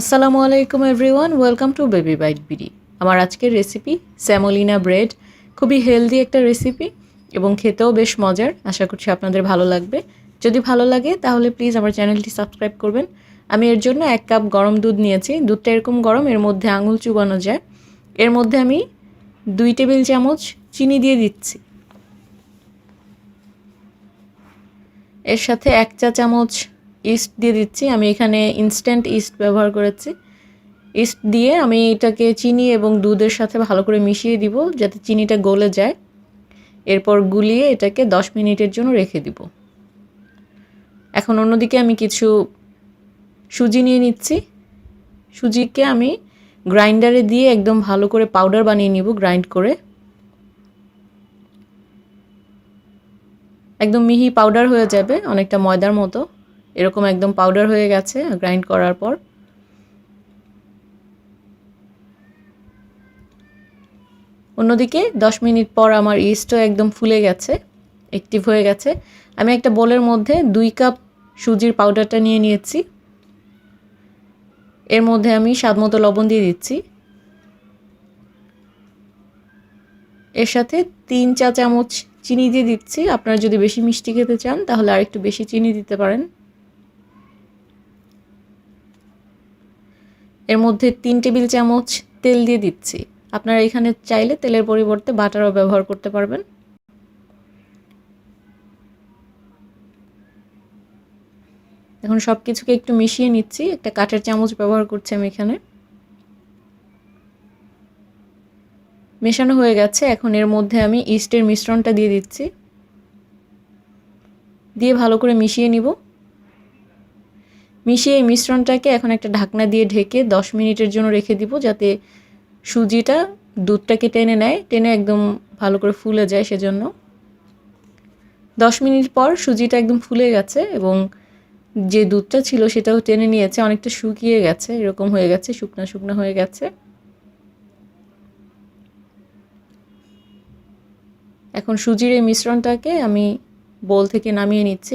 আসসালামু আলাইকুম everyone, welcome to baby bite BD. আমার আজকের রেসিপি সেমোলিনা ব্রেড। খুবই হেলদি একটা রেসিপি এবং খেতেও বেশ মজার। আশা করছি আপনাদের ভালো লাগবে। যদি ভালো লাগে তাহলে প্লিজ আমার চ্যানেলটি সাবস্ক্রাইব করবেন। আমি এর জন্য 1 কাপ গরম দুধ নিয়েছি। দুধটা এরকম গরম, এর মধ্যে আঙুল চুবানো যায়। এর মধ্যে আমি 2 টেবিল চামচ চিনি দিয়ে দিচ্ছি। এর সাথে 1 চা চামচ ইস্ট দিয়ে দিচ্ছি। আমি এখানে ইনস্ট্যান্ট ইস্ট ব্যবহার করেছি। ইস্ট দিয়ে আমি এটাকে চিনি এবং দুধের সাথে ভালো করে মিশিয়ে দিব যাতে চিনিটা গলে যায়। এরপর গুলিয়ে এটাকে 10 মিনিটের জন্য রেখে দিব। এখন অন্যদিকে আমি কিছু সুজি নিয়ে নিচ্ছি। সুজিকে আমি গ্রাইন্ডারে দিয়ে একদম ভালো করে পাউডার বানিয়ে নিব, গ্রাইন্ড করে। একদম মিহি পাউডার হয়ে যাবে, অনেকটা ময়দার মতো। এরকম একদম পাউডার হয়ে গেছে গ্রাইন্ড করার পর। অন্যদিকে 10 মিনিট পর আমার ইস্টও একদম ফুলে গেছে, অ্যাক্টিভ হয়ে গেছে। আমি একটা বোলের মধ্যে 2 কাপ সুজির পাউডারটা নিয়ে নিয়েছি। এর মধ্যে আমি স্বাদমতো লবণ দিয়ে দিচ্ছি। এর সাথে 3 চা চামচ চিনি দিয়ে দিচ্ছি। আপনারা যদি বেশি মিষ্টি খেতে চান তাহলে আরেকটু বেশি চিনি দিতে পারেন। এর মধ্যে 3 টেবিল চামচ তেল দিয়ে দিচ্ছি। আপনারা এখানে চাইলে তেলের পরিবর্তে বাটারও ব্যবহার করতে পারবেন। এখন সব কিছুকে একটু মিশিয়ে নিচ্ছি। একটা কাঠের চামচ ব্যবহার করছি আমি এখানে। মেশানো হয়ে গেছে। এখন এর মধ্যে আমি ইস্টের মিশ্রণটা দিয়ে দিচ্ছি। দিয়ে ভালো করে মিশিয়ে নিব। মিশিয়ে এই মিশ্রণটাকে এখন একটা ঢাকনা দিয়ে ঢেকে 10 মিনিটের জন্য রেখে দিব যাতে সুজিটা দুধটাকে টেনে নেয়, টেনে একদম ভালো করে ফুলে যায়। সেজন্য 10 মিনিট পর সুজিটা একদম ফুলে গেছে এবং যে দুধটা ছিল সেটাও টেনে নিয়েছে, অনেকটা শুকিয়ে গেছে, এরকম হয়ে গেছে, শুকনা শুকনা হয়ে গেছে। এখন সুজির এই মিশ্রণটাকে আমি বোল থেকে নামিয়ে নিচ্ছি।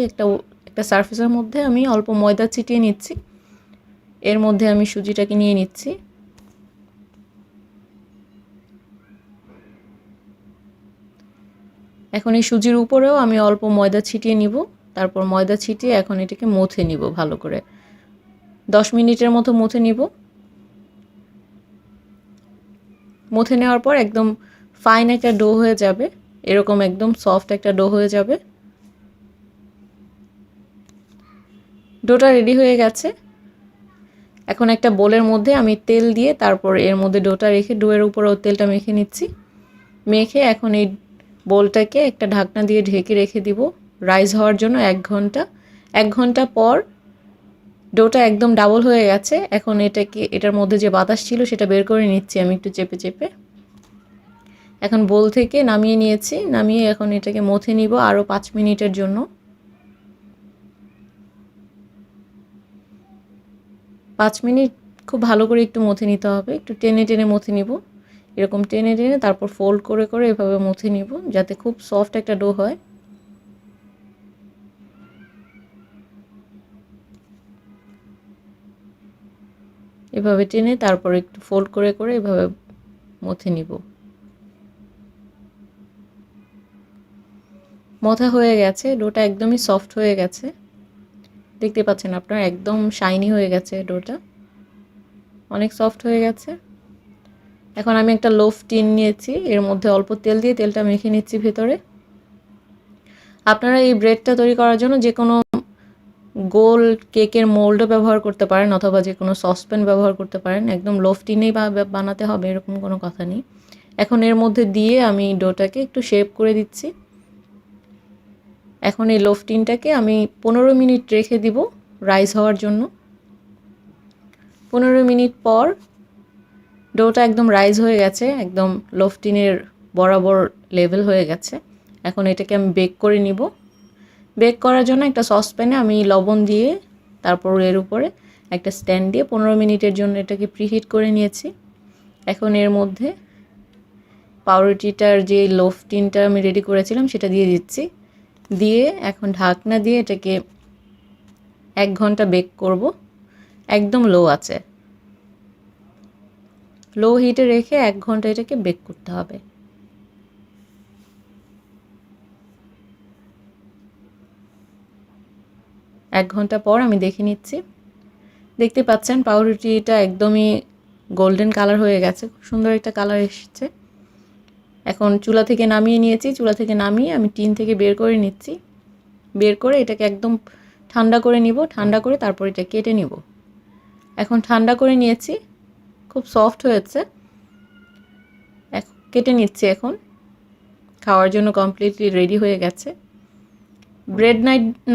একটা সারফেসের মধ্যে আমি অল্প ময়দা ছিটিয়ে নিচ্ছি। এর মধ্যে আমি সুজিটাকে নিয়ে নিচ্ছি। এখন এই সুজির উপরেও আমি অল্প ময়দা ছিটিয়ে নিব। তারপর ময়দা ছিটিয়ে এখন এটাকে মথে নিব ভালো করে। 10 মিনিটের মতো মথে নিব। মথে নেওয়ার পর একদম ফাইন একটা ডো হয়ে যাবে, এরকম একদম সফট একটা ডো হয়ে যাবে। ডোটা রেডি হয়ে গেছে। এখন একটা বোলের মধ্যে আমি তেল দিয়ে তারপর এর মধ্যে ডোটা রেখে ডোয়ের উপরেও তেলটা মেখে নিচ্ছি। মেখে এখন এই বোলটাকে একটা ঢাকনা দিয়ে ঢেকে রেখে দিব রাইস হওয়ার জন্য 1 ঘন্টা। 1 ঘন্টা পর ডোটা একদম ডাবল হয়ে গেছে। এখন এটার মধ্যে যে বাতাস ছিল সেটা বের করে নিচ্ছি আমি একটু চেপে চেপে। এখন বোল থেকে নামিয়ে নিয়েছি। নামিয়ে এখন এটাকে মথে নিব আরও 5 মিনিটের জন্য। 5 মিনিট খুব ভালো করে একটু মথে নিতে হবে, একটু টেনে টেনে মথে নিব। এরকম টেনে টেনে তারপর ফোল্ড করে করে এভাবে মথে নিব যাতে খুব সফট একটা ডো হয়। এভাবে টেনে তারপর একটু ফোল্ড করে করে এভাবে মথে নিব। মথা হয়ে গেছে, ডোটা একদমই সফট হয়ে গেছে। দেখতে পাচ্ছেন আপনারা, একদম শাইনি হয়ে গেছে ডোটা, অনেক সফট হয়ে গেছে। এখন আমি একটা লোফ টিন নিয়েছি, এর মধ্যে অল্প তেল দিয়ে তেলটা মেখে নিচ্ছি ভেতরে। আপনারা এই ব্রেডটা তৈরি করার জন্য যে কোনো গোল কেকের মোল্ডও ব্যবহার করতে পারেন অথবা যে কোনো সসপ্যান ব্যবহার করতে পারেন। একদম লোফ টিনেই বানাতে হবে এরকম কোনো কথা নেই। এখন এর মধ্যে দিয়ে আমি ডোটাকে একটু শেপ করে দিচ্ছি। এখন এই লোফ টিনটাকে আমি 15 মিনিট রেখে দিব রাইস হওয়ার জন্য। 15 মিনিট পর ডোটা একদম রাইস হয়ে গেছে, একদম লোফ টিনের বরাবর লেভেল হয়ে গেছে। এখন এটাকে আমি বেক করে নিব। বেক করার জন্য একটা সসপ্যানে আমি লবণ দিয়ে তারপর এর উপরে একটা স্ট্যান্ড দিয়ে 15 মিনিটের জন্য এটাকে প্রিহিট করে নিয়েছি। এখন এর মধ্যে পাউরুটিটার যে লোফ টিনটা আমি রেডি করেছিলাম সেটা দিয়ে দিচ্ছি। দিয়ে এখন ঢাকনা দিয়ে এটাকে 1 ঘন্টা বেক করব, একদম লো আছে। লো হিটে রেখে 1 ঘন্টা এটাকে বেক করতে হবে। এক ঘন্টা পর আমি দেখে নিচ্ছি। দেখতে পাচ্ছেন পাউরুটিটা একদমই গোল্ডেন কালার হয়ে গেছে, খুব সুন্দর একটা কালার এসেছে। এখন চুলা থেকে নামিয়ে নিয়েছি, চুলা থেকে নামিয়ে আমি টিন থেকে বের করে নিচ্ছি। বের করে এটাকে একদম ঠান্ডা করে নিব, ঠান্ডা করে তারপর এটা কেটে নিব। এখন ঠান্ডা করে নিয়েছি, খুব সফট হয়েছে, কেটে নিচ্ছি। এখন খাওয়ার জন্য কমপ্লিটলি রেডি হয়ে গেছে। ব্রেড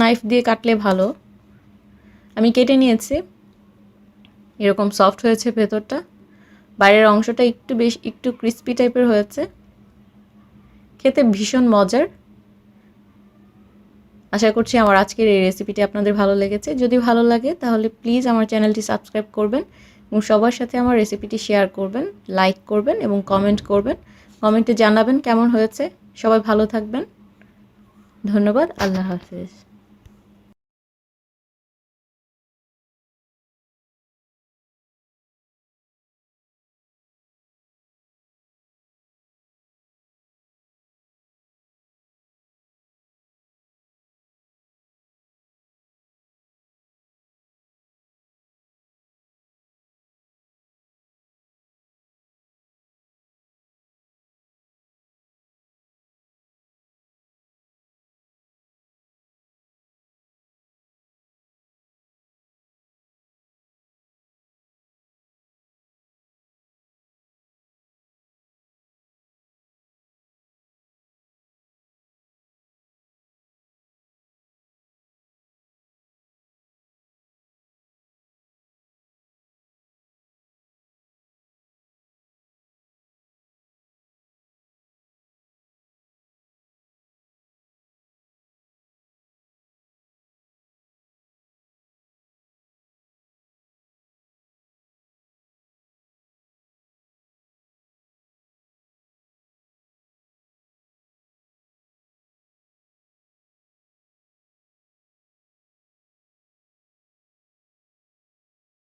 নাইফ দিয়ে কাটলে ভালো। আমি কেটে নিয়েছি, এরকম সফট হয়েছে ভেতরটা, বাইরের অংশটা একটু ক্রিস্পি টাইপের হয়েছে, খেতে ভীষণ মজার। আশা করছি আমার আজকের এই রেসিপিটি আপনাদের ভালো লেগেছে। যদি ভালো লাগে তাহলে প্লিজ আমার চ্যানেলটি সাবস্ক্রাইব করবেন এবং সবার সাথে আমার রেসিপিটি শেয়ার করবেন, লাইক করবেন এবং কমেন্ট করবেন। কমেন্টে জানাবেন কেমন হয়েছে। সবাই ভালো থাকবেন। ধন্যবাদ। আল্লাহ হাফেজ।